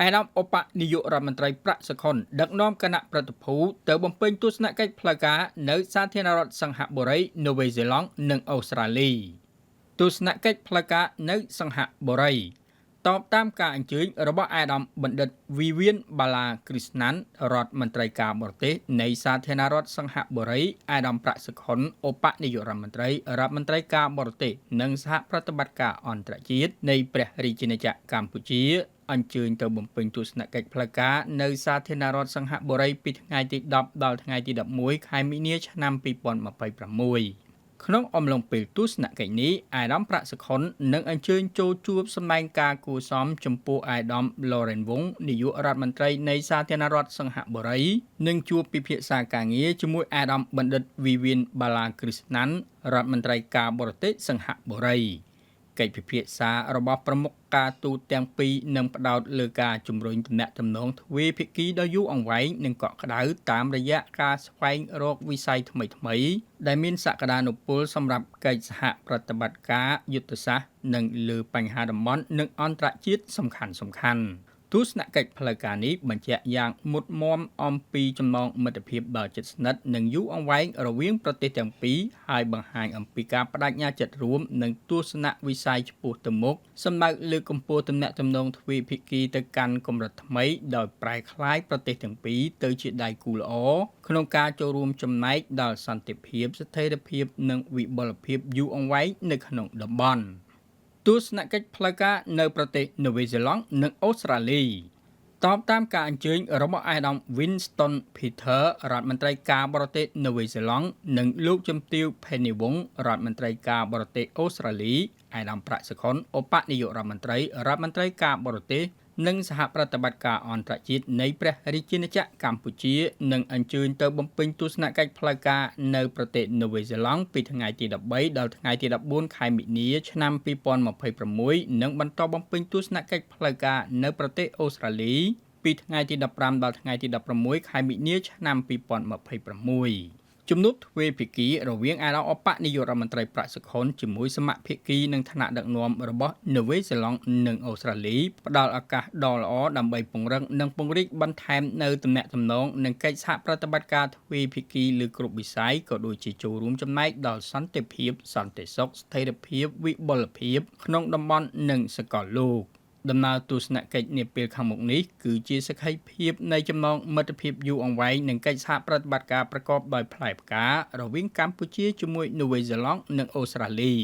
ឯកឧត្តមឧបនាយករដ្ឋមន្ត្រីប្រាក់សុខុនដឹកនាំគណៈប្រតិភូទៅបំពេញទស្សនកិច្ចផ្លូវការនៅសាធារណរដ្ឋសង្ហបុរីនូវេហ្សេឡង់និងអូស្ត្រាលីទស្សនកិច្ចផ្លូវការនៅសង្ហបុរីតបតាមការអញ្ជើញរបស់ឯកឧត្តមបណ្ឌិតវីវៀនបាឡាគ្រីស្ណាន់រដ្ឋមន្ត្រីការបរទេសនៃសាធារណរដ្ឋសង្ហបុរីឯកឧត្តមប្រាក់សុខុនឧបនាយករដ្ឋមន្ត្រីការបរទេសនិងសហប្រតិបត្តិការអន្តរជាតិនៃព្រះរាជាណាចក្រកម្ពុជាអញ្ជើញទៅបំពេញទស្សនកិច្ចផ្លូវការនៅសាធារណរដ្ឋសង្ហបុរីពីថ្ងៃទី10ដល់ថ្ងៃទី11ខែមីនាឆ្នាំ2026ក្នុងអំឡុងពេលទស្សនកិច្ចនេះអាដាមប្រាក់សុខុននឹងអញ្ជើញចូលជួបសម្ដែងការគួសមចំពោះអាដាម Lawrence Wong នាយករដ្ឋមន្ត្រីនៃសាធារណរដ្ឋសង្ហបុរីនិងជួបពិភាក្សាការងារជាមួយអាដាមបណ្ឌិត Vivian Bala Krishnan រដ្ឋមន្ត្រីការបរទេសសង្ហបុរីកិច្ចពិភាក្សារបស់ប្រមុខការទូតទាំងពីរនឹងផ្ដោតលើការជំរុញទំនាក់ទំនងទ្វេភាគីដ៏យូរអង្វែងនិងកក់ក្ដៅតាមរយៈការស្វែងរកវិស័យថ្មីៗដែលមានសក្តានុពលសម្រាប់កិច្ចសហប្រតិបត្តិការយុទ្ធសាស្ត្រនិងលើបញ្ហាតំបន់និងអន្តរជាតិសំខាន់ៗទស្សនកិច្ចផ្លូវការនេះបញ្ជាក់យ៉ាងមុតមមអំពីចំណងមិត្តភាពដ៏ជិតស្និទ្ធនិងយូរអង្វែងរវាងប្រទេសទាំងពីរហើយបង្ហាញអំពីការបដិញ្ញាចិត្តរួមនិងទស្សនវិស័យឆ្ពោះទៅមុខសម្ដៅលើកកម្ពស់ទំនាក់ទំនងទ្វេភាគីទៅកាន់កម្រិតថ្មីដោយប្រែក្លាយប្រទេសទាំងពីរទៅជាដៃគូល្អក្នុងការចូលរួមចំណែកដល់សន្តិភាពស្ថិរភាពនិងវិបុលភាពយូរអង្វែងនៅក្នុងតំបន់ទស្សនកិច្ចផ្លូវការនៅប្រទេសនូវេហ្សេឡង់និងអូស្ត្រាលីតបតាមការអញ្ជើញរបស់អាដាម Winston Peter រដ្ឋមន្ត្រីការបរទេសនូវេហ្សេឡង់និងលោកជំទាវ Penny Wong រដ្ឋមន្ត្រីការបរទេសអូស្ត្រាលីអាដាមប្រាក់សុខុនឧបនាយករដ្ឋមន្ត្រីការបរទេសនិងសហប្រតិបត្តិការអន្តរជាតិនៃព្រះរាជាណាចក្រកម្ពុជានឹងអញ្ជើញទៅបំពេញទស្សនកិច្ចផ្លូវការនៅប្រទេសនូវេហ្សេឡង់ពីថ្ងៃទី13ដល់ថ្ងៃទី14ខែមីនាឆ្នាំ2026និងបន្តបំពេញទស្សនកិច្ចផ្លូវការនៅប្រទេសអូស្ត្រាលីពីថ្ងៃទី15ដល់ថ្ងៃទី16ខែមីនាឆ្នាំ2026ជំនួបទ្វេភាគីរវាងអាដាមឧបនាយករដ្ឋមន្ត្រីប្រាក់សុខុនជាមួយសមាភាគីនិងថ្នាក់ដឹកនាំរបស់នូវេហ្សេឡង់និងអូស្ត្រាលីផ្ដល់ឱកាសដ៏ល្អដើម្បីពង្រឹងនិងពង្រីកបន្ថែមនៅទំនាក់ទំនងនិងកិច្ចសហប្រតិបត្តិការទ្វេភាគីលើគ្រប់វិស័យក៏ដូចជាចូលរួមចំណែកដល់សន្តិភាពសន្តិសុខស្ថិរភាពវិបុលភាពក្នុងតំបន់និងសកលលោកដំណើរទស្សនកិច្ចនាពេលខាងមុខនេះគឺជាសក្ខីភាពនៃចំណងមិត្តភាពយូរអង្វែងនិងកិច្ចសហប្រតិបត្តិការប្រកបដោយផ្លែផ្ការវាងកម្ពុជាជាមួយនូវេហ្សេឡង់និងអូស្ត្រាលី